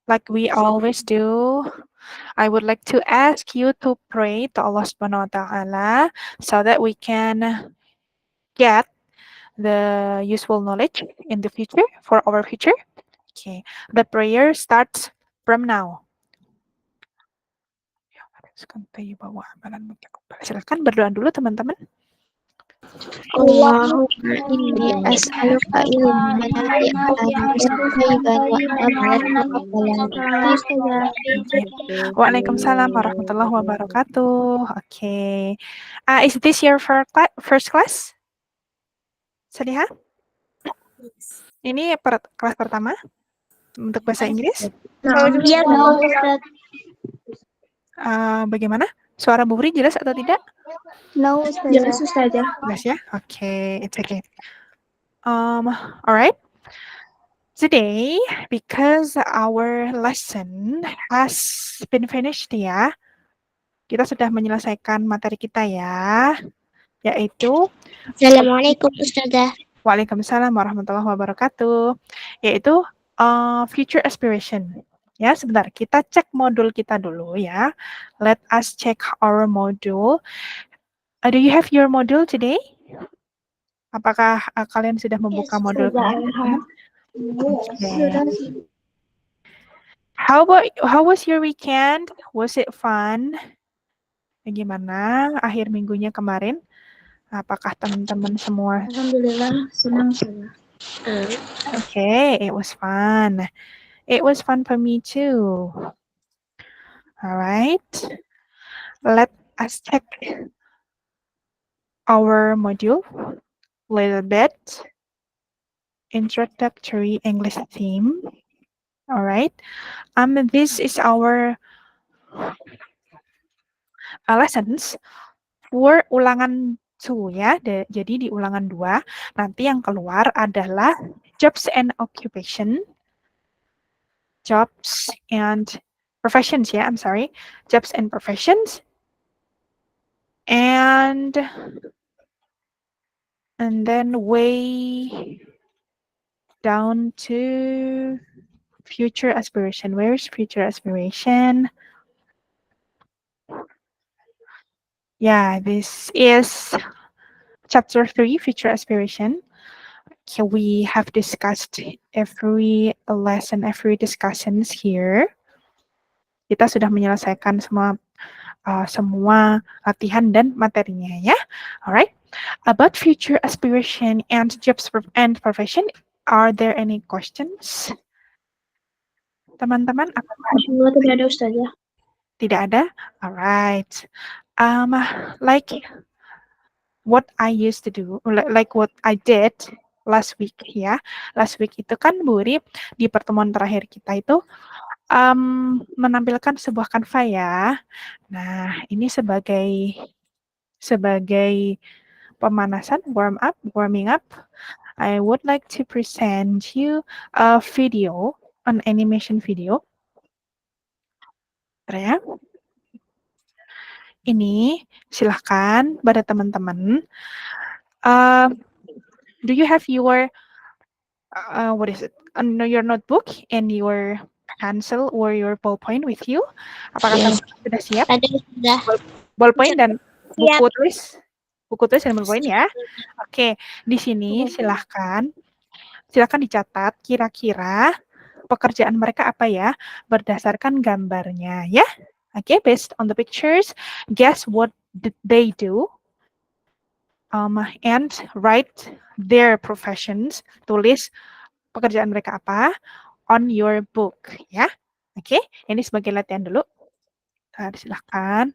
like we always do, I would like to ask you to pray to Allah Subhanahu wa Ta'ala so that we can get the useful knowledge in the future for our future. Okay, the prayer starts from now. Silakan berdoa dulu teman-teman. Allahumma inni as'aluka ilman nafi'an rizqan thayyiban wa amalan mutaqabbalan. Waalaikumsalam warahmatullahi wabarakatuh. Okay. Is this your first class? Saliha? Ini kelas pertama untuk bahasa Inggris? Iya, no, Ustaz. Bagaimana? Suara Bu Huri jelas atau tidak? No, Jelas, Ustazah. Jelas ya? Okay, it's okay. Alright. Today, because our lesson has been finished ya, kita sudah menyelesaikan materi kita ya, yaitu Assalamualaikum, Ustazah. Waalaikumsalam warahmatullahi wabarakatuh, yaitu future aspiration. Ya, sebentar, kita cek modul kita dulu ya. Let us check our module. Do you have your module today? Apakah kalian sudah membuka modulnya? Okay. How was your weekend? Was it fun? Bagaimana akhir minggunya kemarin? Apakah teman-teman semua? Alhamdulillah, senang saya. Okay, it was fun. It was fun for me too. All right. Let us check our module a little bit. Introductory English theme. All right. This is our lessons for ulangan 2 ya. Jadi di ulangan 2 nanti yang keluar adalah jobs and occupation. Jobs and professions ya, I'm sorry. Jobs and professions. And then way down to future aspiration. Where's future aspiration? Yeah, this is chapter 3, future aspiration. Okay, we have discussed every lesson, every discussions here. Kita sudah menyelesaikan semua latihan dan materinya ya. Alright. About future aspiration and jobs and profession, are there any questions? Teman-teman, Insya tidak ada, Ustazah. Tidak ada? Alright. Like what I used to do, like what I did last week ya. Last week itu kan Bu Uri di pertemuan terakhir kita itu menampilkan sebuah Canva ya. Nah, ini sebagai pemanasan, warming up, I would like to present you a video, an animation video. Ya. Ini silahkan pada teman-teman. Do you have your what is it? Your notebook and your pencil or your ballpoint with you? Apakah teman-teman sudah siap? Sudah. Ballpoint dan buku tulis dan ballpoint ya. Oke, di sini silahkan dicatat kira-kira pekerjaan mereka apa ya berdasarkan gambarnya ya. Oke, based on the pictures, guess what did they do? And write their professions. Tulis pekerjaan mereka apa on your book ya. Oke, ini sebagai latihan dulu. Silahkan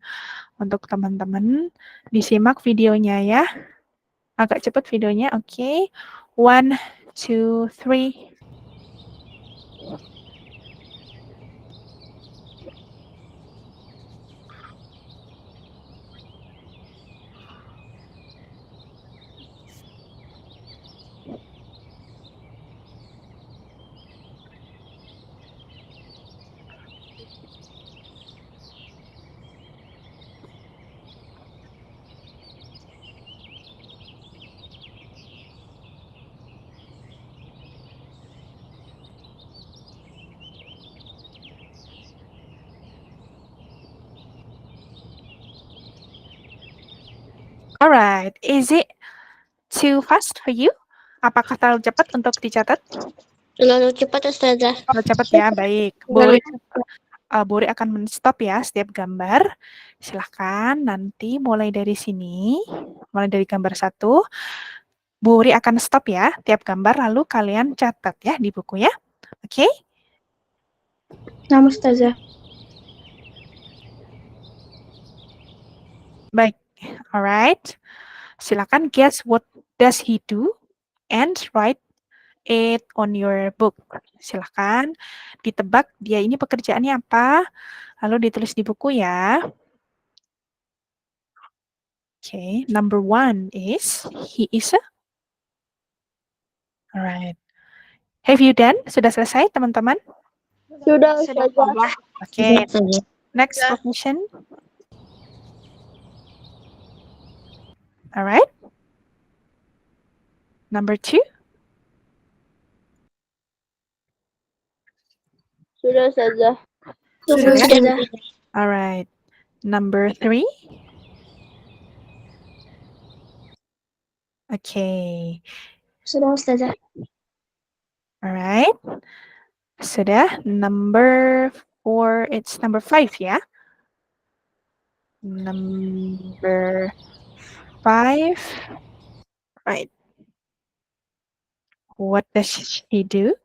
untuk teman-teman disimak videonya ya. Agak cepat videonya. Oke. 1, 2, 3. Alright, is it too fast for you? Apakah terlalu cepat untuk dicatat? Terlalu cepat Ustazah. Terlalu cepat ya, baik. Buri akan men-stop ya setiap gambar. Silahkan nanti mulai dari sini, mulai dari gambar 1. Buri akan stop ya tiap gambar, lalu kalian catat ya di buku ya. Oke? Nama Ustazah. Baik. Alright. Silakan guess what does he do and write it on your book. Silakan ditebak dia ini pekerjaannya apa, lalu ditulis di buku ya. Okay, number 1 is he is a. Alright. Have you done? Sudah selesai teman-teman? Sudah Ustazah. Okay. Next profession. Alright. Number 2. Sudah Ustazah. Sudah. Ustazah. Alright. Number 3. Okay. Sudah Ustazah. Alright. Sudah. Number 4. It's number 5 ya. Number 5. Right. What does she do?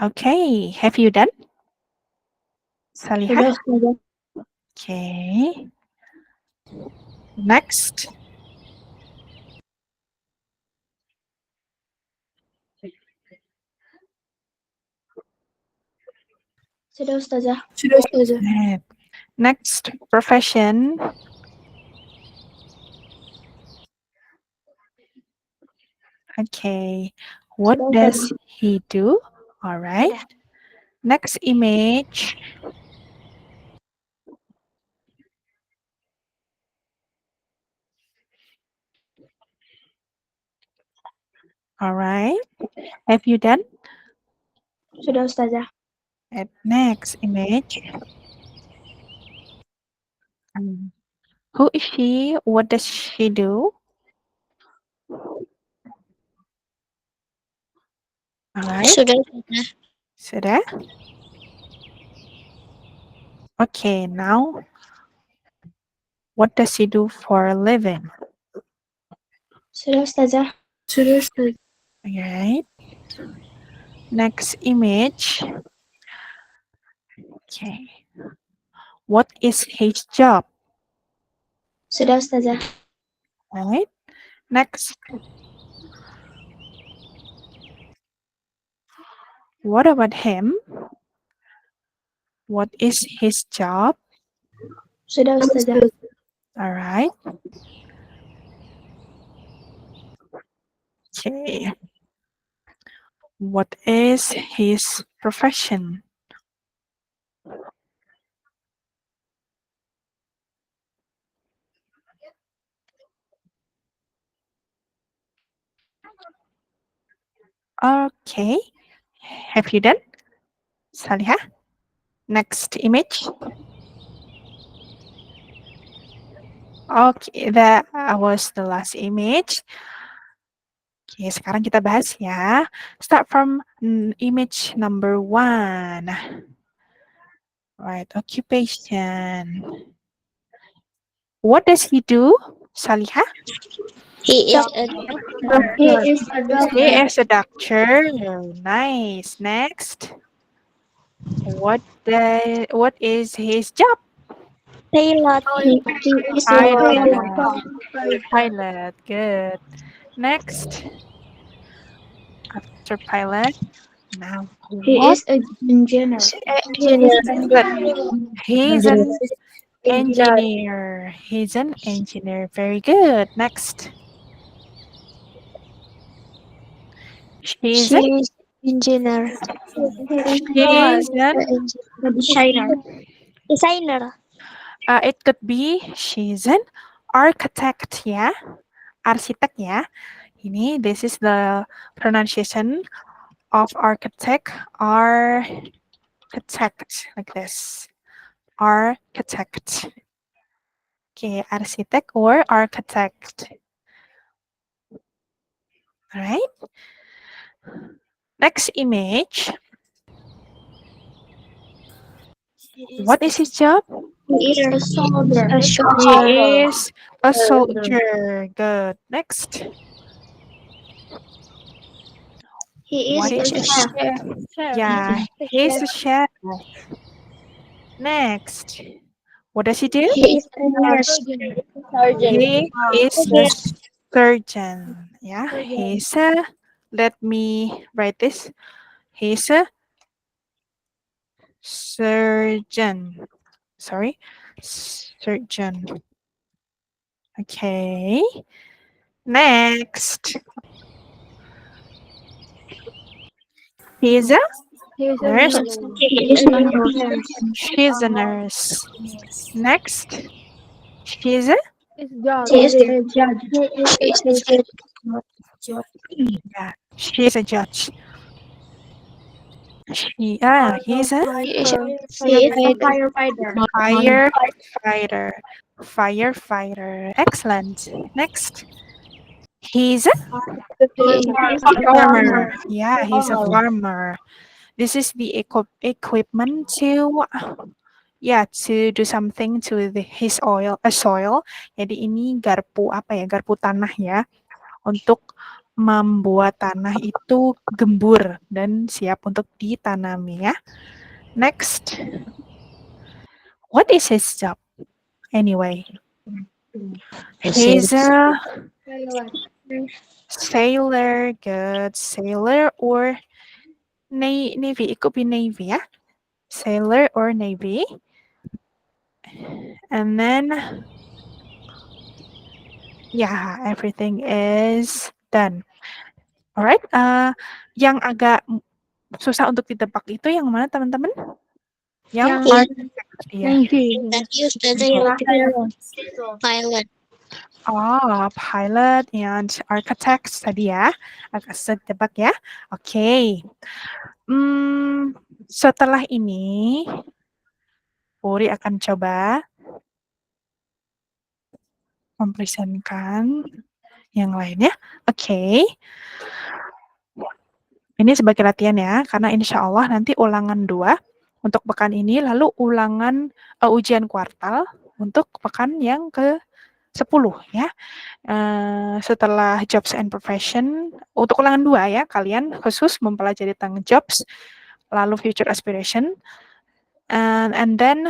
Okay. Have you done? Salihah? Sudah Ustazah. Okay. Next. Sudah Ustazah. Sudah Ustazah. Next profession. Okay. What does he do? All right. Next image. All right. Have you done? Sudah Ustazah. At next image. Who is she? What does she do? All right. Sudah. Sudah? Okay, now what does she do for a living? Sudah Ustazah. Sudah Ustazah. All right. Next image. Okay. What is his job? Sudah Ustazah. All right. Next. What about him? What is his job? Sudah Ustazah. All right. Okay. What is his profession? Okay. Have you done? Salihah? Next image. Okay, that was the last image. Oke, sekarang kita bahas ya. Start from image number 1. Right, occupation. What does he do, Salihah? He is a He is a doctor. Nice. Next. What is his job? pilot. He is a Pilot. Good. Next. After pilot. Now. He is an engineer. He's an engineer. He's an engineer. Very good. Next. She's an engineer. Designer. It could be she's an architect ya. Arsitek ya. This is the pronunciation of architect. Architect. architect, like this. Architect. Okay, arsitek or architect. All right. Next image. What is his job? He is a soldier. A He soldier. is a soldier. Good. Next. He What is is a a chef. chef? Yeah, he's a chef. Next. What does he do? He is a nurse. He is a surgeon. Yeah, he's a, let me write this. He's a surgeon. Sorry, surgeon. Okay. Next. He's a nurse. He is a nurse. She's a nurse. Next. She's a, She is a judge. She is a judge. yeah, she's a judge. He's a He is a Firefighter. firefighter. Firefighter. Excellent. Next. He's a farmer. Yeah, he's a farmer. This is the equipment to do something to his soil. Jadi ini garpu apa ya? Garpu tanah ya untuk membuat tanah itu gembur dan siap untuk ditanami ya. Next. What is his job? Anyway. He's a sailor. Good. Sailor or Navy. It could be Navy, yeah? Sailor or Navy. And then, yeah, everything is done. Alright. Yang agak susah untuk ditebak itu yang mana, teman-teman? Yang ya. Tadi Ustazah yang pilot. Oh, pilot and architects tadi ya. Agak susah ditebak ya. Oke. Setelah ini, Puri akan coba mempresentkan yang lainnya. Oke. Ini sebagai latihan ya, karena insya Allah nanti ulangan 2 untuk pekan ini, lalu ulangan ujian kuartal untuk pekan yang ke-10 ya. Setelah jobs and profession, untuk ulangan 2 ya, kalian khusus mempelajari tentang jobs, lalu future aspiration, and then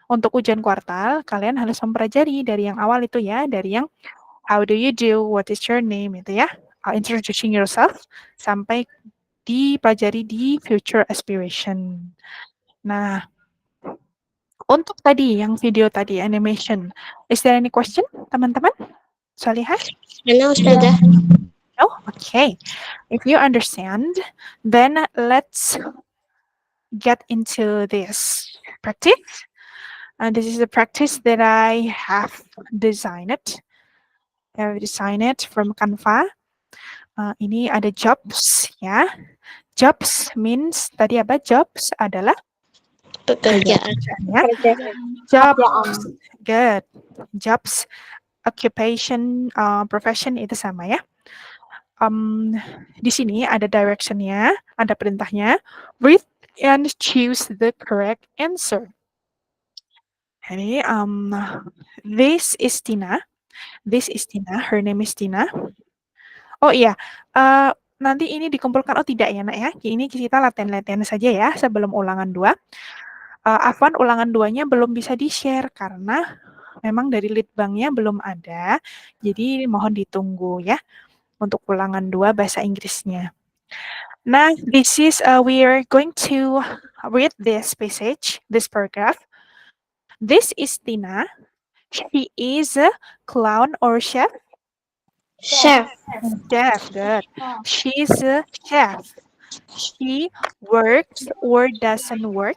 untuk ujian kuartal, kalian harus mempelajari dari yang awal itu ya, dari yang how do you do, what is your name itu ya, introducing yourself, sampai dipelajari di future aspiration. Nah, untuk tadi yang video tadi animation, is there any question, teman-teman? Salihah? Mana Ustazah? Oh, okay. If you understand, then let's get into this practice. And this is a practice that I have designed it. I designed it from Canva. Ini ada jobs ya. Jobs means tadi apa? Jobs adalah Pekerjaan. ya. Jobs, good. Jobs, occupation, profession itu sama ya. Di sini ada directionnya, ada perintahnya. Read and choose the correct answer. Jadi, this is Tina. This is Tina. Her name is Tina. Oh iya, nanti ini dikumpulkan. Oh tidak ya nak ya. Ini kita latihan-latihan saja ya sebelum ulangan 2. Afwan, ulangan 2-nya belum bisa di-share karena memang dari Litbangnya belum ada. Jadi mohon ditunggu ya untuk ulangan 2 bahasa Inggrisnya. Nah, this is we are going to read this passage, this paragraph. This is Tina. She is a clown or chef? Chef. Chef, good. She's a chef. She works or doesn't work?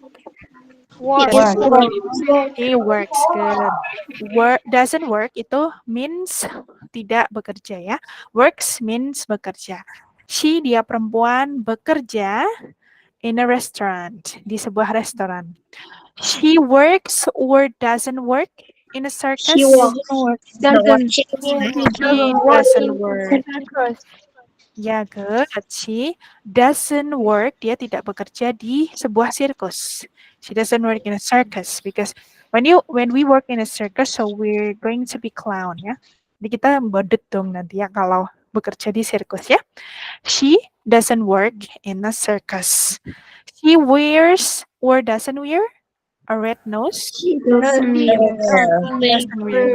He works, good. Doesn't work itu means tidak bekerja ya. Works means bekerja. She, dia perempuan, bekerja in a restaurant, di sebuah restoran. She works or doesn't work in a circus? She walks. Doesn't. She She doesn't work. Ya, good. She doesn't work. Dia tidak bekerja di sebuah sirkus. She doesn't work in a circus because when we work in a circus, so we're going to be clown ya. Jadi kita badut dong nanti ya kalau bekerja di sirkus ya. She doesn't work in a circus. She wears or doesn't wear a red nose. She doesn't Doesn't wear.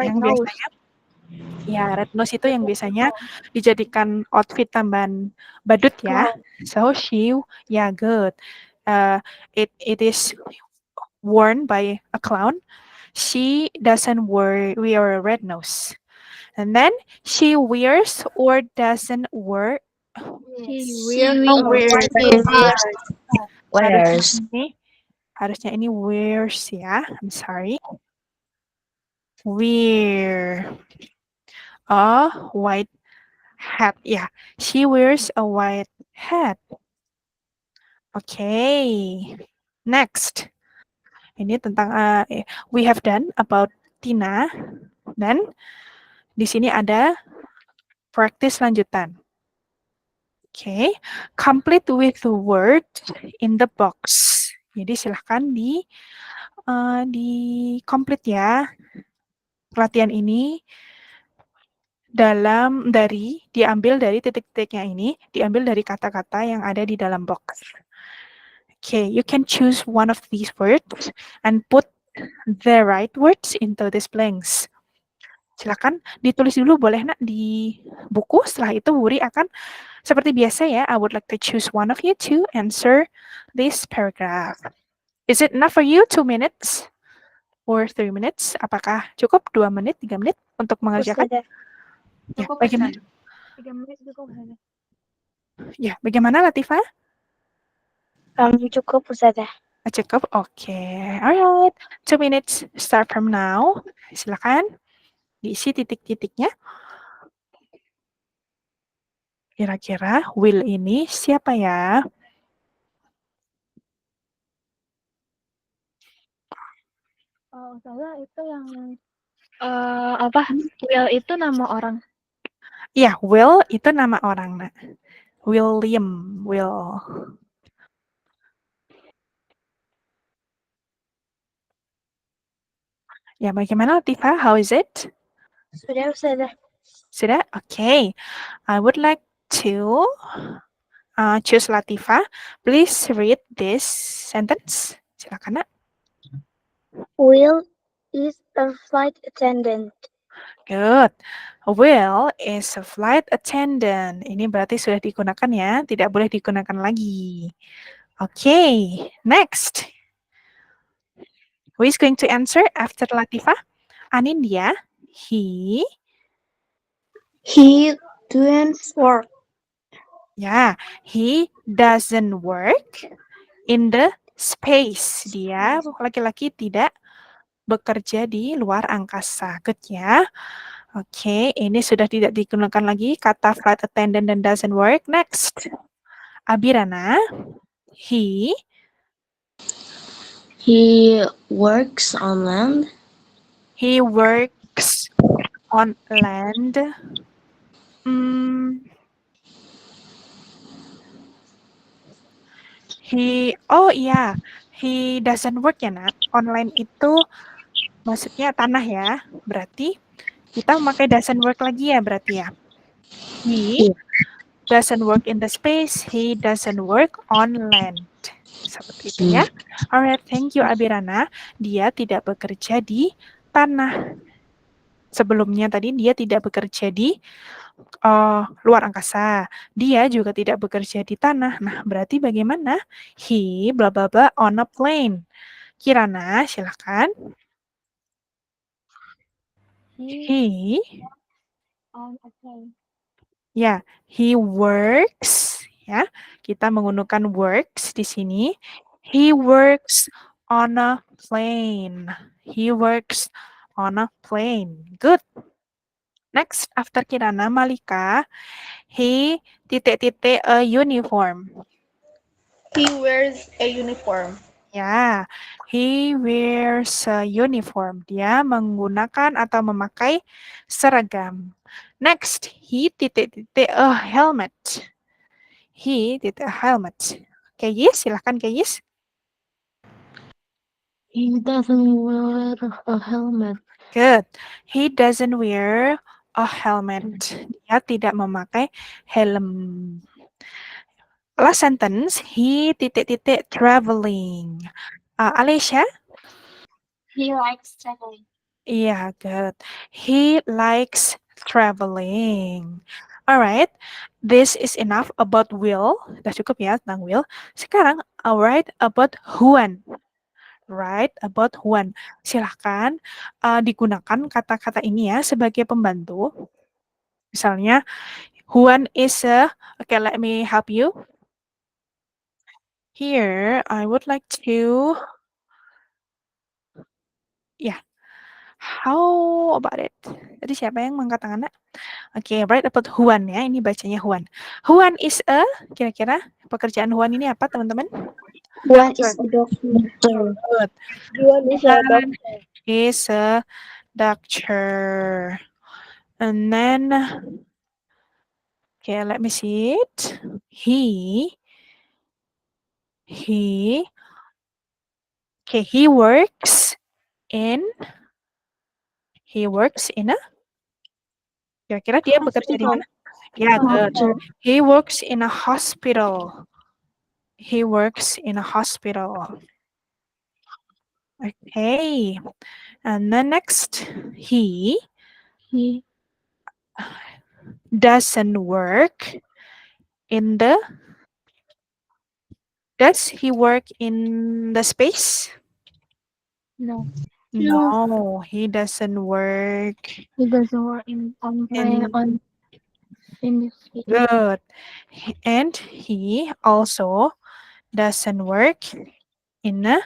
Yang biasanya ya, red nose itu yang biasanya dijadikan outfit tambahan badut ya. So she, ya good. It is worn by a clown. She doesn't wear a red nose. And then she wears or doesn't wear. wears. Harusnya ini wears ya. I'm sorry. Wear a white hat. Yeah, she wears a white hat. Okay, next. Ini tentang we have done about Tina. Dan di sini ada practice lanjutan. Okay, complete with the word in the box. Jadi silahkan di complete ya latihan ini diambil dari titik-titiknya ini, diambil dari kata-kata yang ada di dalam box. Okay, you can choose one of these words and put the right words into these blanks. Silakan ditulis dulu boleh nak di buku. Setelah itu Wuri akan seperti biasa ya. I would like to choose one of you to answer this paragraph. Is it enough for you 2 minutes or 3 minutes? Apakah cukup 2 menit, 3 menit untuk mengerjakan? Ya, bagaimana? 3 menit cukup. Ya, bagaimana Latifah? Cukup Ustazah. Cukup, oke. Alright, 2 minutes start from now. Silakan diisi titik-titiknya. Kira-kira Will ini siapa ya? Ustazah itu yang apa? Will itu nama orang. Iya, Will itu nama orang, Nak. William, Will. Ya, bagaimana Latifah? How is it? Sudah Ustazah. Sudah? Okay. I would like to choose Latifah. Please read this sentence. Silakan, Nak. Will is a flight attendant. Good. Will is a flight attendant. Ini berarti sudah digunakan ya, tidak boleh digunakan lagi. Okay, next. Who is going to answer after Latifah? Anindya. He Doesn't work. Ya, he doesn't work in the space. Dia laki-laki tidak bekerja di luar angkasa. Good ya. Oke, ini sudah tidak digunakan lagi kata flight attendant dan doesn't work. Next. Abirana. He works on land. He works on land. He doesn't work ya, Nak. Online itu maksudnya tanah ya. Berarti kita memakai doesn't work lagi ya berarti ya. He doesn't work in the space, he doesn't work on land. Seperti itu ya. Alright, thank you Abirana. Dia tidak bekerja di tanah. Sebelumnya tadi dia tidak bekerja di luar angkasa. Dia juga tidak bekerja di tanah. Nah, berarti bagaimana? He bla bla bla on a plane. Kirana, silakan. He On a plane. Ya, he works. Ya, kita menggunakan works di sini. He works on a plane. He works on a plane. Good. Next, after Kirana, Malika. He titik-titik a uniform. He wears a uniform. Ya, he wears a uniform. Dia menggunakan atau memakai seragam. Next, he titik-titik a helmet. He titik a helmet. Kayis, silahkan Kayis. He doesn't wear a helmet. Good. He doesn't wear a helmet. Dia tidak memakai helm. Last sentence, he titik-titik traveling. Alicia? He likes traveling. Yeah, good. He likes traveling. Alright, this is enough about Will. Udah cukup ya tentang Will. Sekarang, alright about Juan. Right about Juan. Silahkan digunakan kata-kata ini ya sebagai pembantu. Misalnya, Juan is a... Okay, let me help you. Here, I would like to... Yeah. How about it? Tadi siapa yang mengangkat tangannya? Oke, right about Juan ya. Ini bacanya Juan. Juan is a... Kira-kira pekerjaan Juan ini apa, teman-teman? Juan is a doctor. Good. Juan is a Juan doctor. is a doctor. And then... Okay, let me see it. He works in a... Kira-kira dia bekerja di mana? Yeah, good. He works in a hospital. He works in a hospital. Okay. And then next, he doesn't work in the... Does he work in the space? No. No, he doesn't work He doesn't work in this space. Good. And he also doesn't work in a...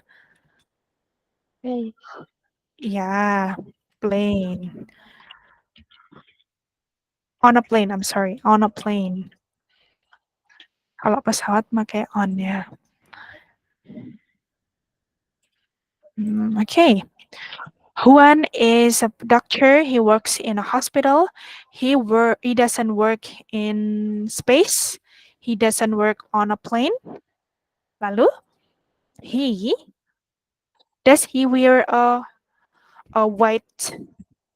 Hey. Yeah, plane. On a plane, I'm sorry. On a plane. Kalau pesawat pakai on ya. Okay. Juan is a doctor. He works in a hospital. He doesn't work in space. He doesn't work on a plane. Lalu, does he wear a white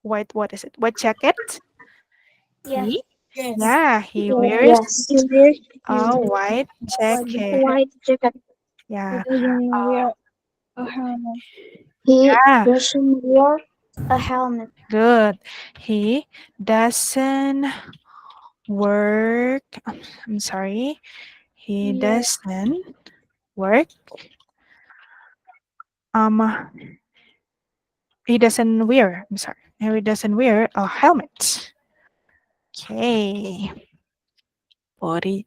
what is it? White jacket? Yes. Yeah, he wears He wears a white jacket. white jacket. Yeah. He doesn't wear a helmet. He Yeah. doesn't wear a helmet. Good. He doesn't work. I'm sorry. He doesn't work. He doesn't wear. I'm sorry. He doesn't wear a helmet. Okay. Body.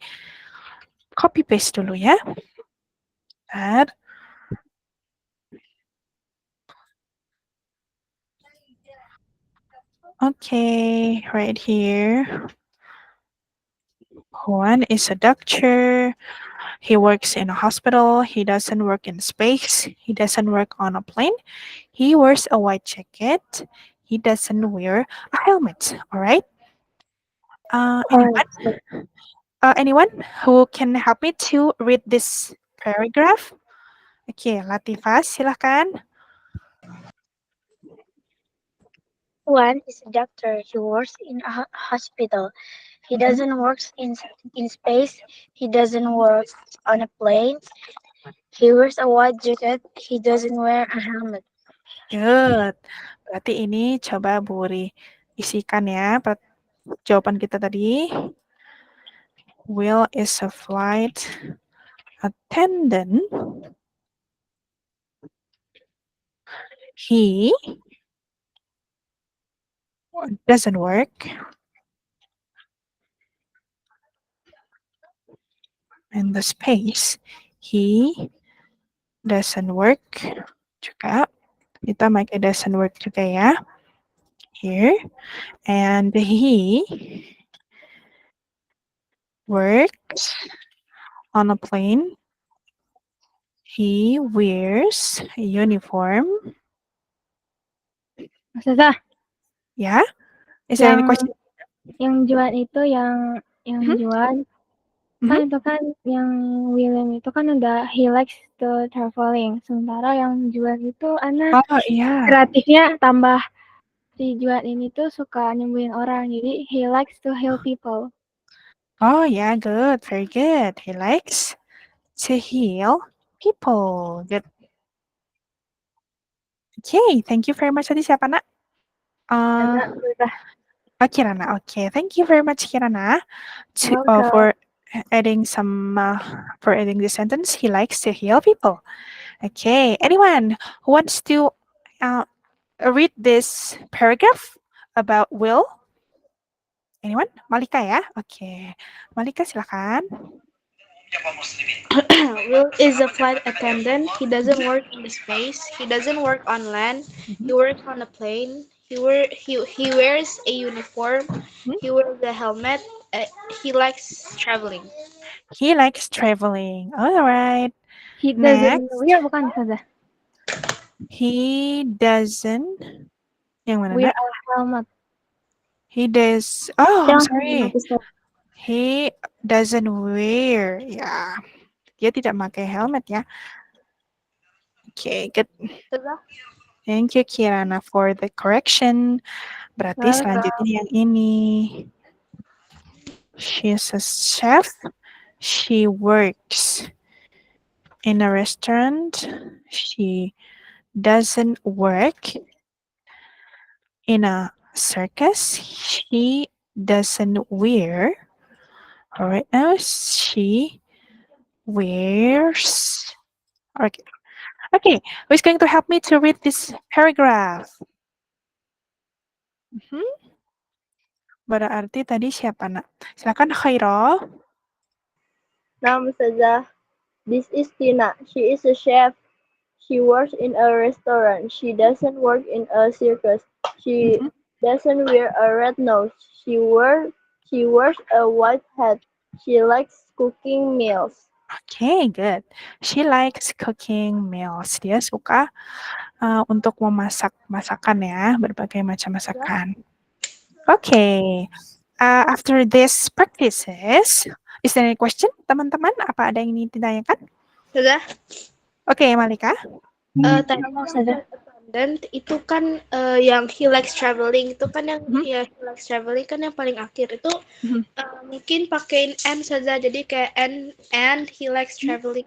Copy paste dulu ya. Add. Okay, right here. Juan is a doctor. He works in a hospital. He doesn't work in space. He doesn't work on a plane. He wears a white jacket. He doesn't wear a helmet. All right. Anyone who can help me to read this paragraph? Okay, Latifah, silakan. Juan is a doctor. He works in a hospital. He doesn't work in space. He doesn't work on a plane. He wears a white jacket. He doesn't wear a helmet. Good. Berarti ini coba Buri isikan ya jawaban kita tadi. Will is a flight attendant. He doesn't work in the space. He doesn't work juga. Kita make doesn't work juga ya. Here. And he works on a plane. He wears a uniform. Ustazah, Yeah. Is there any yang question? Juan itu yang Mhm. Juan Mhm. kan itu kan yang William itu kan ada he likes to traveling. Sementara yang Juan itu Ana Oh iya. kreatifnya tambah si Juan ini tuh suka nyembuhin orang. Jadi he likes to heal people. Oh yeah, good. Very good. He likes to heal people. Good. Okay, thank you very much. Tadi siapa, Nak? Karena udah Oh, Kirana. Okay, thank you very much, Kirana, welcome. for adding this sentence. He likes to heal people. Okay, anyone who wants to read this paragraph about Will? Anyone? Malika ya? Okay, Malika silakan. Will is a flight attendant. He doesn't work in space. He doesn't work on land. He works on a plane. He wears a uniform. He wears a helmet. He likes traveling. He likes traveling. All right. He Next. doesn't wear bukan Ustazah? He doesn't. Yang mana, Wear Nak? a helmet. He does. Oh, I'm Yang sorry. He doesn't wear. Ya, dia tidak pakai helmet ya. Okay, good. Thank you, Kirana, for the correction. Berarti selanjutnya yang ini. She's a chef. She works in a restaurant. She doesn't work in a circus. She doesn't wear. All right, now she wears. Okay. Okay, who's going to help me to read this paragraph? Berarti tadi siapa, Nak? Silakan Khairah. Now, Ustazah, this is Tina. She is a chef. She works in a restaurant. She doesn't work in a circus. She doesn't wear a red nose. She wears a white hat. She likes cooking meals. Okay, good. She likes cooking meals. Dia suka untuk memasak masakan ya, berbagai macam masakan. Okay. After this practices, is there any question, teman-teman? Apa ada yang ingin ditanyakan? Ustazah, Oke, Malika. tadi attendant itu kan yang he likes traveling itu kan yang ya he likes traveling kan yang paling akhir itu mungkin pakein and saja jadi kayak and he likes traveling.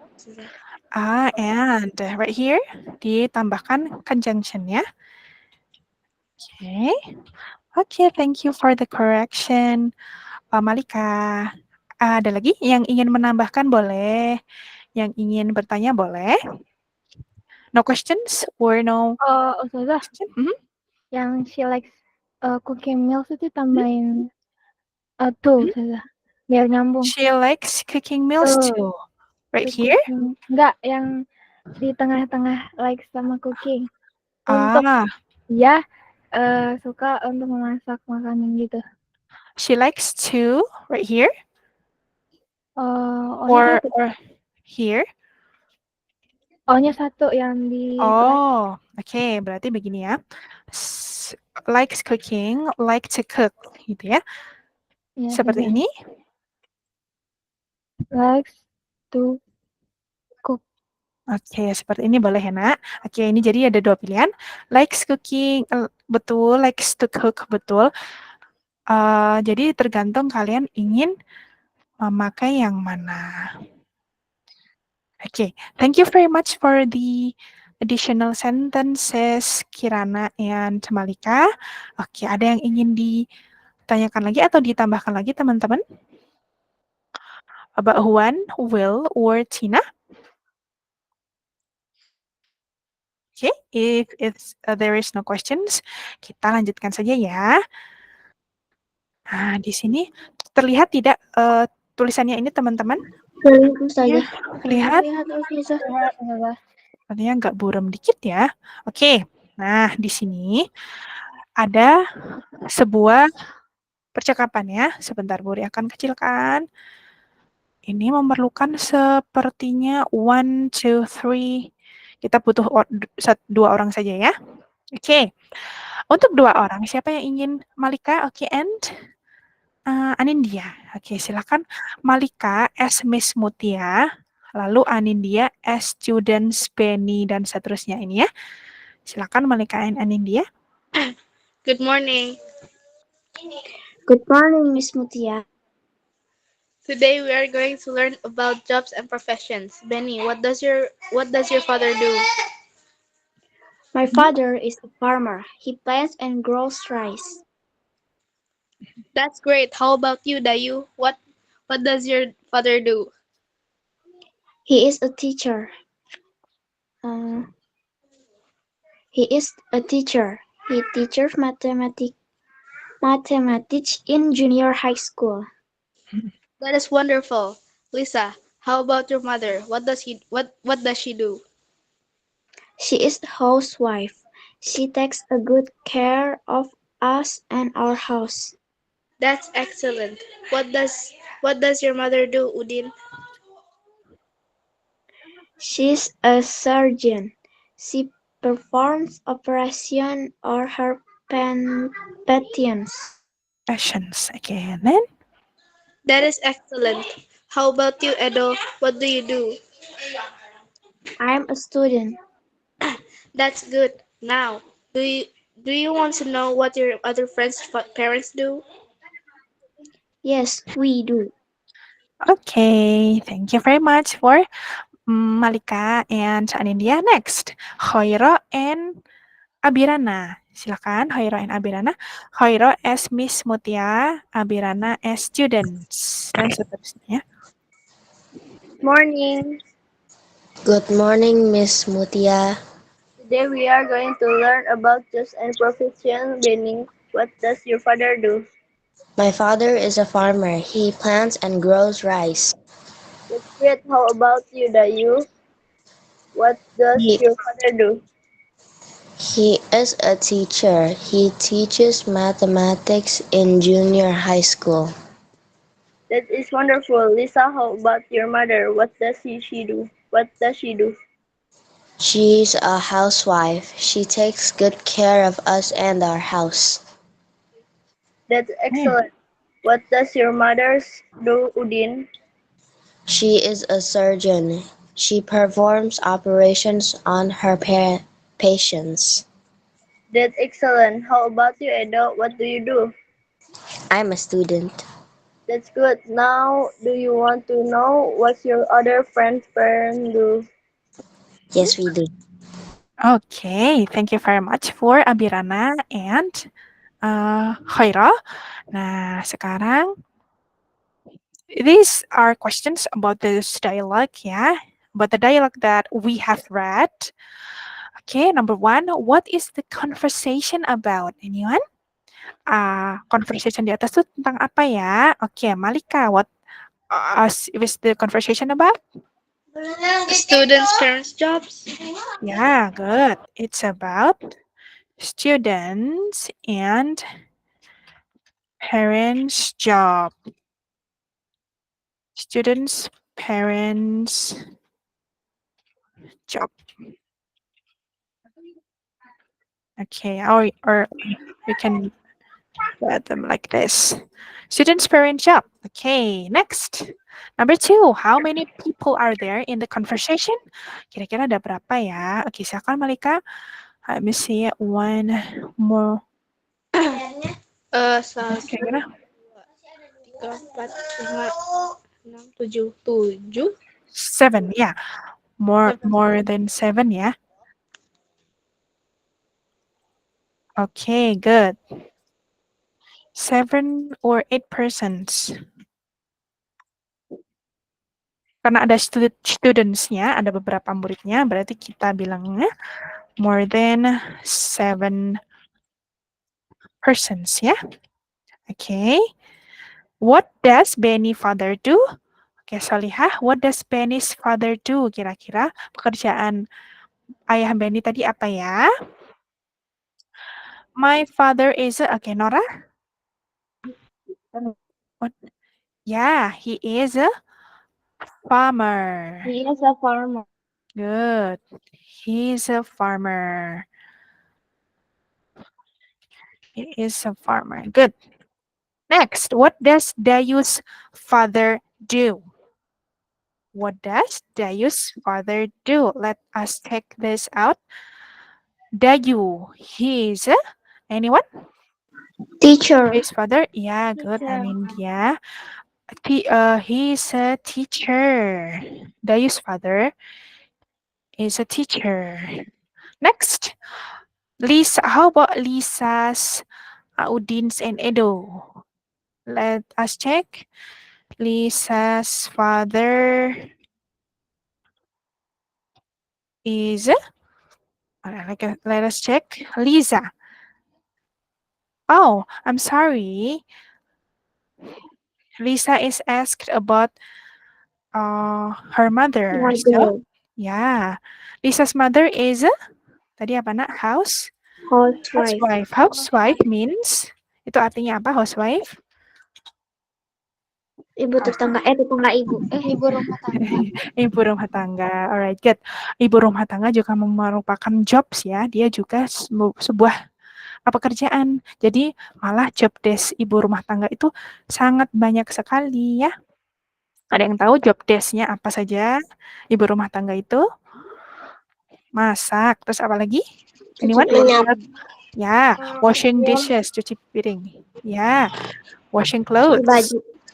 And right here ditambahkan conjunction ya. Okay. Okay, thank you for the correction, Malika. Ada lagi yang ingin menambahkan boleh, yang ingin bertanya boleh. No questions or no? Ustazah, yang she likes cooking meals itu tambahin tuh Ustazah, biar nyambung. She likes cooking meals too. Right here? Enggak, yang di tengah-tengah likes sama cooking. Untuk dia suka untuk memasak makanan gitu. She likes to, right here? Or here? O-nya satu yang di Oke, berarti begini ya. Likes cooking, like to cook, gitu ya. Seperti ini. Likes to cook. Oke, seperti ini boleh ya, Nak. Oke, ini jadi ada dua pilihan. Likes cooking, betul. Likes to cook, betul. Jadi tergantung kalian ingin memakai yang mana. Oke, thank you very much for the additional sentences, Kirana and Malika. Oke, ada yang ingin ditanyakan lagi atau ditambahkan lagi, teman-teman? About Juan, Will, or Tina? Oke, if there is no questions, kita lanjutkan saja ya. Nah, di sini terlihat tidak tulisannya ini, teman-teman? Terlihat? Artinya nggak buram dikit ya. Oke, nah di sini ada sebuah percakapan ya. Sebentar, Buri akan kecilkan. Ini memerlukan sepertinya 1, 2, 3. Kita butuh 2 orang saja ya. Oke. Untuk 2 orang, siapa yang ingin? Malika, oke, and Anindya. Oke, silakan. Malika as Miss Mutia, lalu Anindya as students Benny dan seterusnya ini ya. Silakan Malika and Anindya. Good morning. Good morning, Miss Mutia. Today we are going to learn about jobs and professions. Benny, what does your father do? My father is a farmer. He plants and grows rice. That's great. How about you, Dayu? What does your father do? He is a teacher. He is a teacher. He teaches mathematics in junior high school. That is wonderful. Lisa, how about your mother? What does she do? She is a housewife. She takes a good care of us and our house. That's excellent. What does your mother do, Udin? She's a surgeon. She performs operation or her patients. Passions. Okay, and then? That is excellent. How about you, Edo? What do you do? I'm a student. That's good. Now, do you want to know what your other friends' parents do? Yes, we do. Okay, thank you very much for Malika and Anindya. Next, Hoiro and Abirana. Silakan Hoiro and Abirana. Hoiro as Miss Mutia, Abirana as students dan seterusnya. Morning. Good morning, Miss Mutia. Today we are going to learn about jobs and professions. Benny, what does your father do? My father is a farmer. He plants and grows rice. That's great. How about you, Dayu? What does He, your father do? he is a teacher. He teaches mathematics in junior high school. That is wonderful. Lisa, how about your mother? What does she do? What does she do? She's a housewife. She takes good care of us and our house. That's excellent. What does your mother do, Udin? She is a surgeon. She performs operations on her patients. That's excellent. How about you, Edo? What do you do? I'm a student. That's good. Now, do you want to know what your other friend's parents do? Yes, we do. Okay, thank you very much for Abirana and Hoiro. Nah, sekarang these are questions about this dialogue ya, about the dialogue that we have read. Okay, number 1, what is the conversation about? Anyone? Conversation di atas tuh tentang apa ya? Oke, Malika, what is the conversation about? Students' parents' jobs. Yeah, good. It's about students and parents' job. Students' parents' job. Okay, or we can add them like this. Students' parent job. Okay, next. Number 2, how many people are there in the conversation? Kira-kira ada berapa ya? Oke, silakan Malika. Let me see one more. Kira-kira 3, 4, 5, 6, 7, 7. 7, yeah. More than 7 ya. Okay, good. 7 or 8 persons. Karena ada students-nya, ada beberapa muridnya, berarti kita bilangnya more than 7 persons ya. Okay. What does Benny father do? Oke, Solihah, what does Benny's father do? Kira-kira pekerjaan ayah Benny tadi apa ya? My father is okay, Nora? What? Yeah, he is a farmer. He is a farmer. Good. He's a farmer. He is a farmer. Good. Next, what does Dayu's father do? What does Dayu's father do? Let us check this out. Dayu, he's anyone? Teacher. His father? Yeah, good. Anindya. He's a teacher. Dayu's father is a teacher. Next, Lisa. How about Lisa's, Udin's, and Edo? Let us check. Lisa's father is. Let us check. Lisa. Oh, I'm sorry. Lisa is asked about her mother. So, yeah. Lisa's mother is tadi apa nak? Housewife. Housewife means itu artinya apa? Housewife? Ibu tetangga, tetangga ibu. Ibu rumah tangga. Ibu rumah tangga. Alright, good. Ibu rumah tangga juga merupakan jobs ya. Dia juga sebuah pekerjaan. Jadi malah job desk ibu rumah tangga itu sangat banyak sekali ya. Ada yang tahu job desk-nya apa saja? Ibu rumah tangga itu masak. Terus apa lagi? Anyone? Ya, washing dishes, cuci piring. Ya, washing clothes,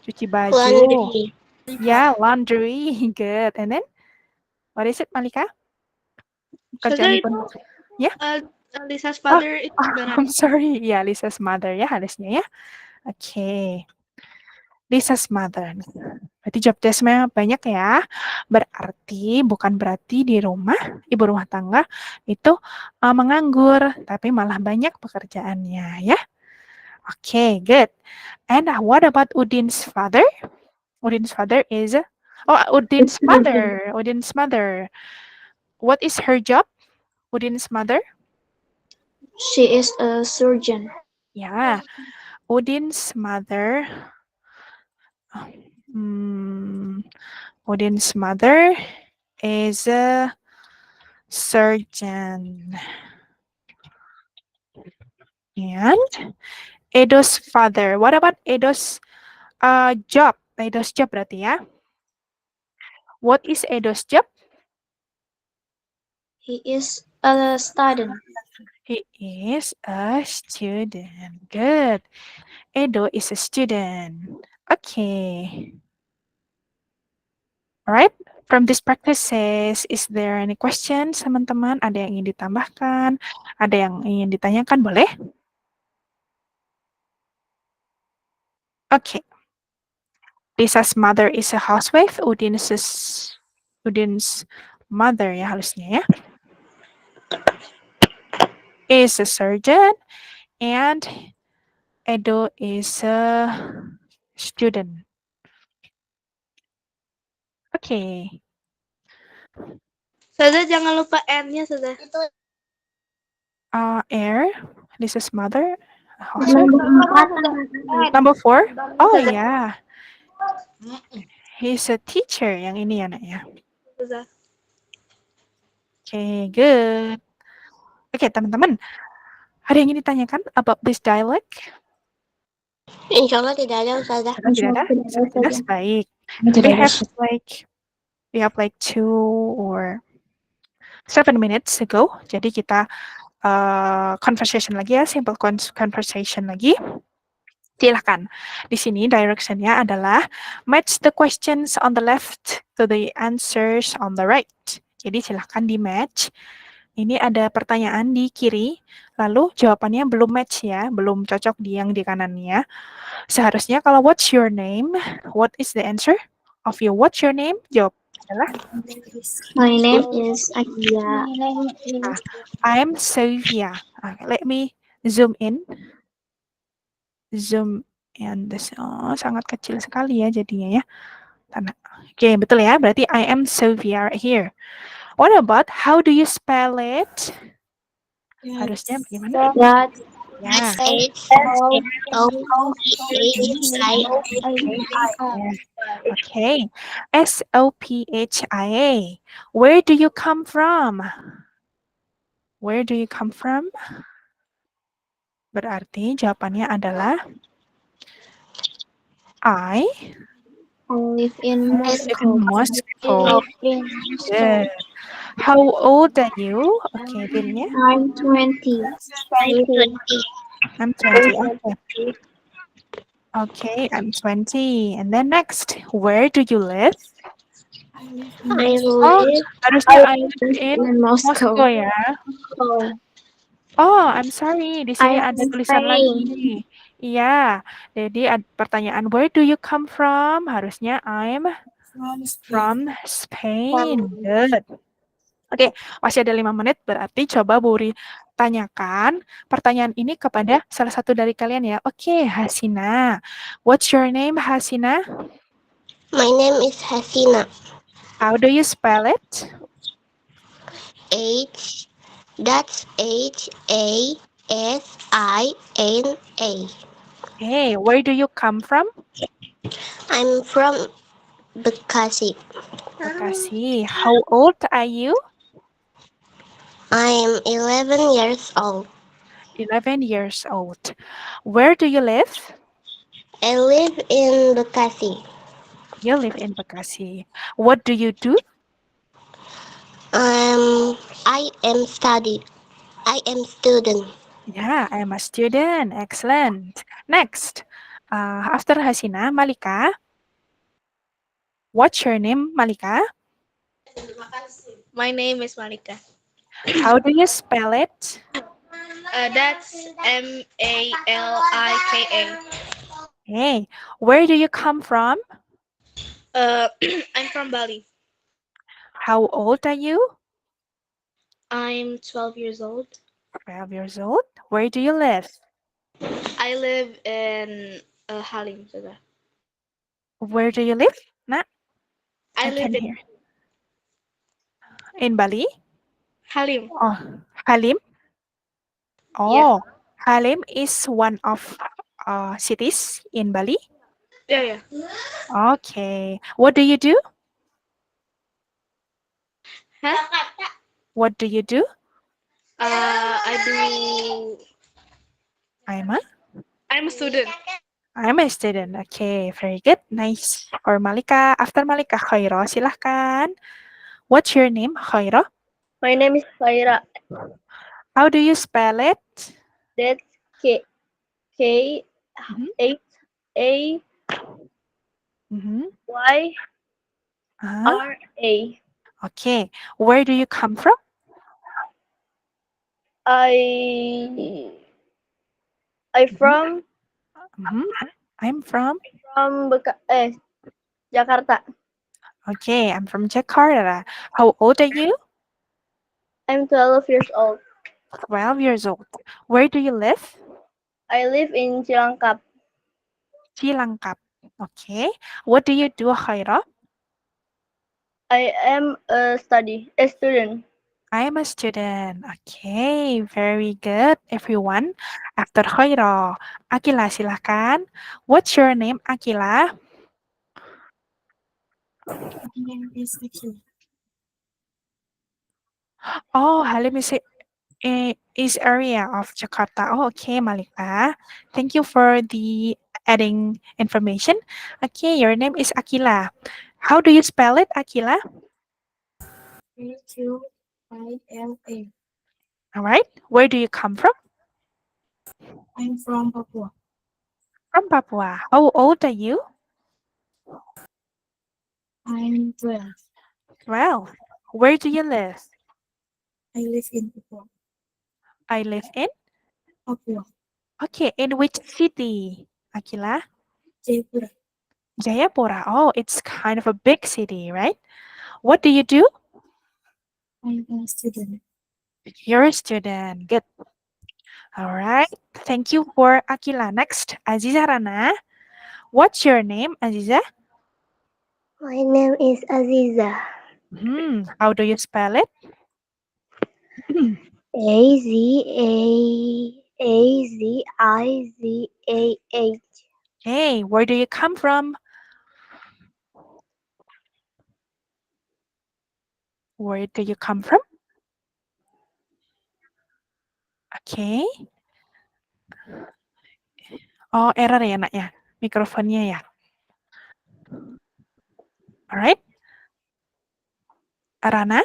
cuci baju. Laundry. Ya, laundry. Good. And then, what is it, Malika? Kerjaan ibu. Ya. Lisa's father itu I'm sorry. Ya, Lisa's mother ya harusnya ya. Oke. Lisa's mother. Berarti job desk-nya banyak ya. Bukan berarti di rumah, ibu rumah tangga itu menganggur, tapi malah banyak pekerjaannya ya. Oke, good. And what about Udin's father? Udin's father is Udin's mother. Udin's mother. What is her job? Udin's mother? She is a surgeon. Yeah. Udin's mother. Udin's mother is a surgeon. And Edo's father. What about Edo's job? Edo's job berarti ya. What is Edo's job? He is a student. He is a student. Good. Edo is a student. Okay. Alright. From these practices, is there any questions, teman-teman? Ada yang ingin ditambahkan? Ada yang ingin ditanyakan? Boleh? Okay. Lisa's mother is a housewife. Udin's mother ya harusnya ya. Is a surgeon. And Edo is a student. Okay. Sada jangan lupa N-nya, Sada. Air, Lisa's mother. Number 4. Oh yeah. He's a teacher. Yang ini ya nak ya. Okay, good. Okay, teman-teman. Ada yang ingin ditanyakan about this dialect? Insya Allah tidak ada, Ustazah. Tidak ada? Sudah baik. We have like 2 or 7 minutes ago. Jadi kita conversation lagi ya, simple conversation lagi. Silahkan. Di sini direction-nya adalah match the questions on the left to the answers on the right. Jadi silahkan di-match. Ini ada pertanyaan di kiri, lalu jawabannya belum match ya, belum cocok di yang di kanannya. Seharusnya kalau what's your name, what is the answer of your what's your name? Jawab adalah My name is Akia. I'm Sylvia. Let me zoom in. Zoom in this. Oh, sangat kecil sekali ya jadinya ya. Oke, betul ya. Berarti I am Sylvia right here. What about how do you spell it? Harusnya bagaimana? Yeah. SHOPHIA. Okay. SOPHIA. Where do you come from? Where do you come from? Berarti jawabannya adalah I live in live in Moscow. Moscow. Good. How old are you? Okay, Dilnya. I'm 20. I'm 20. Okay. Okay, I'm 20. And then next, where do you live? I Oh, live harusnya I live in In Moscow. Moscow ya. Oh, I'm sorry. Di sini ada tulisan lagi. Iya. Jadi pertanyaan where do you come from? Harusnya I'm from Spain. Good. Oke, masih ada 5 menit. Berarti coba Buri tanyakan pertanyaan ini kepada salah satu dari kalian ya. Oke, Hasina. What's your name, Hasina? My name is Hasina. How do you spell it? H. That's HASINA. Hey, where do you come from? I'm from Bekasi. Bekasi. How old are you? I'm 11 years old. 11 years old. Where do you live? I live in Bekasi. You live in Bekasi. What do you do? I am study. I am student. Yeah, I'm a student. Excellent. Next, after Hasina, Malika. What's your name, Malika? My name is Malika. How do you spell it? That's Malika. Hey, where do you come from? I'm from Bali. How old are you? I'm 12 years old. 12 years old. Where do you live? I live in Halim, Saga. Where do you live? Nah, I I live can in hear. In Bali? Halim. Oh, Halim? Oh, Halim is one of cities in Bali. Yeah. Okay. What do you do? Huh? What do you do? I do. I'm a I'm a student. I'm a student. Okay, very good. Nice. For Malika. After Malika, Khairo, silahkan. What's your name, Khairo? My name is Khaira. How do you spell it? That's K Mhm. H A Mhm. Y Uh-huh. R A. Okay. Where do you come from? I Mhm. from Mhm. I'm from. Jakarta. Okay, I'm from Jakarta. How old are you? I'm 12 years old. 12 years old. Where do you live? I live in Cilangkap. Cilangkap. Okay. What do you do, Khaira? I am a student. I am a student. Okay, very good, everyone. After Khaira, Akila, silahkan. What's your name, Akila? My name is Akila. Oh, Halim is area of Jakarta. Oh, okay, Malika. Thank you for the adding information. Okay, your name is Akila. How do you spell it, Akila? AQILA. All right. Where do you come from? I'm from Papua. From Papua. How old are you? I'm 12. 12. Where do you live? I live in Papua. I live in. Papua. Okay, in which city, Akila? Jayapura. Jayapura. Oh, it's kind of a big city, right? What do you do? I'm a student. You're a student. Good. All right. Thank you for Akila. Next, Aziza Rana. What's your name, Aziza? My name is Aziza. How do you spell it? A-Z-I-Z-A-H. Hey, where do you come from? Where do you come from? Oke. Oh, error ya, Nak ya. Mikrofonnya ya. Alright. Rana?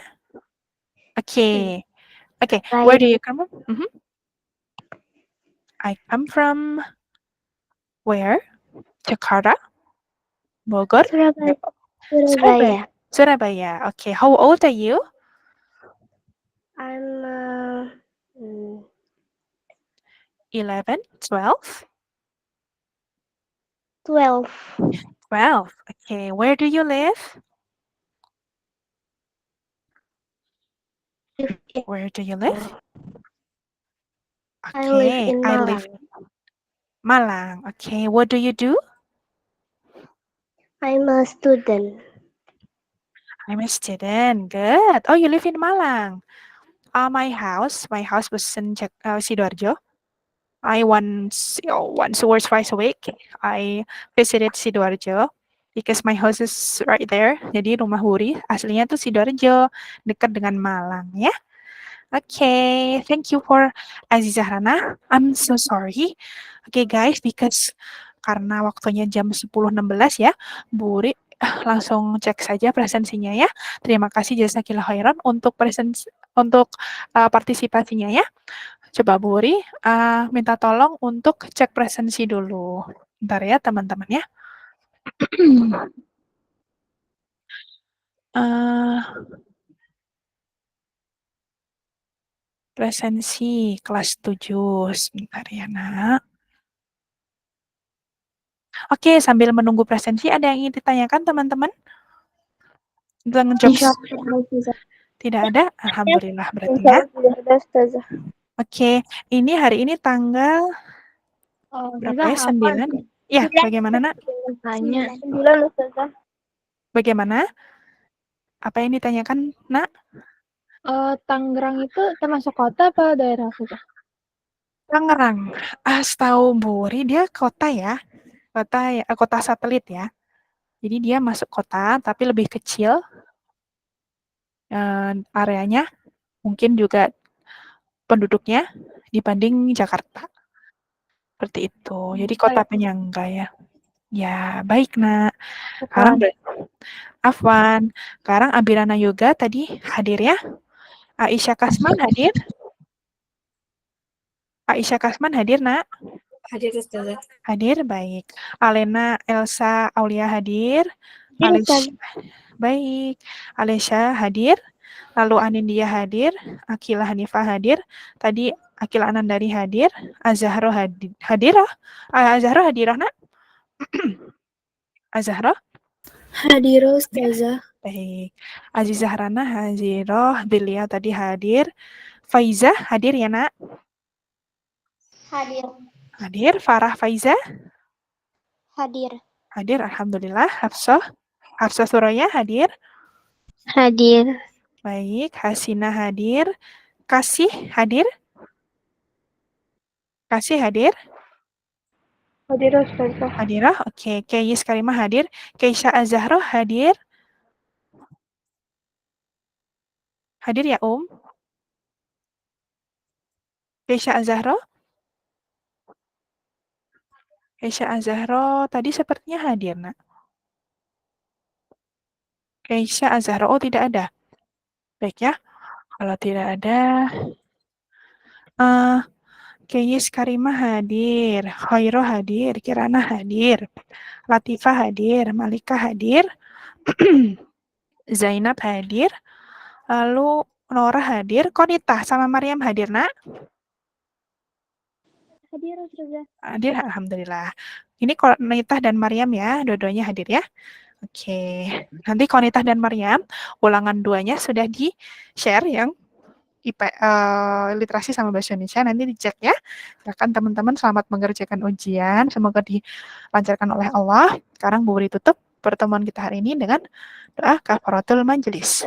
Okay. Okay, where do you come from? I come from where? Jakarta? Bogor? Surabaya. Surabaya. Surabaya. Okay, how old are you? I'm 11, 12? 12. 12. Okay, where do you live? Where do you live? I live Okay, in I live Malang. Okay, what do you do? I'm a student. I'm a student. Good. Oh, you live in Malang. My house was in Sidoarjo. I once or twice a week, I visited Sidoarjo because my house is right there. Jadi rumah Wuri aslinya tuh Sidoarjo, dekat dengan Malang ya. Okay, thank you for Azizah Rana. I'm so sorry. Okay guys, because karena waktunya jam 10.16 ya, Bu Wuri langsung cek saja presensinya ya. Terima kasih Jazakillah khairan untuk partisipasinya ya. Coba Bu Wuri minta tolong untuk cek presensi dulu. Bentar ya teman-teman ya. Presensi kelas 7. Sebentar ya, Nak. Oke, sambil menunggu presensi, ada yang ingin ditanyakan, teman-teman? Tentang jobs? Tidak ada? Alhamdulillah berarti ya. Oke, ini hari ini tanggal berapa ya? 9? Ya, bagaimana, Nak? Tanya. 9, Ustazah. Bagaimana? Apa yang ditanyakan, Nak? Tangerang itu termasuk kota apa daerah saja? Tangerang. Setahu Bu Wuri, dia kota ya. Kota satelit ya. Jadi dia masuk kota, tapi lebih kecil. Areanya mungkin juga penduduknya dibanding Jakarta. Seperti itu. Jadi kota penyangga ya. Ya, baik, Nak. Sekarang Afwan. Sekarang Abirana Yoga tadi hadir ya. Aisyah Kasman hadir. Aisyah Kasman hadir, Nak. Hadir Ustazah. Hadir, baik. Alena Elsa Aulia hadir. Baik. Alesya hadir. Lalu Anindya hadir. Akila Hanifah hadir. Tadi Akila Anandari hadir. Azahro hadirah. Azahro hadirah, Nak? Azahro? Hadir Ustazah. Baik. Azizah Rana hajiroh. Beliau tadi hadir. Faiza hadir ya, Nak? Hadir. Hadir. Farah Faiza? Hadir. Hadir, alhamdulillah. Hafsah Suraya hadir. Hadir. Baik, Hasina hadir. Kasih hadir. Kasih hadir. Hadir Ustazah. Hadirah, oke. Kayis Karimah hadir. Keisha Azahro hadir. Hadir ya, Keisha Azahro? Keisha Azahro tadi sepertinya hadir, Nak. Keisha Azahro, tidak ada. Baik ya, kalau tidak ada, Kayis Karimah hadir, Khairo hadir, Kirana hadir, Latifah hadir, Malika hadir, Zainab hadir, lalu Nora hadir, Konita sama Maryam hadir, Nak? Hadir Ustazah. Hadir, alhamdulillah. Ini Konita dan Maryam ya, dua-duanya hadir ya. Oke, nanti Konita dan Maryam, ulangan 2-nya sudah di-share yang literasi sama bahasa Indonesia, nanti dicek ya. Silakan teman-teman, selamat mengerjakan ujian, semoga dilancarkan oleh Allah. Sekarang Bu Wuri tutup pertemuan kita hari ini dengan doa kafaratul majelis.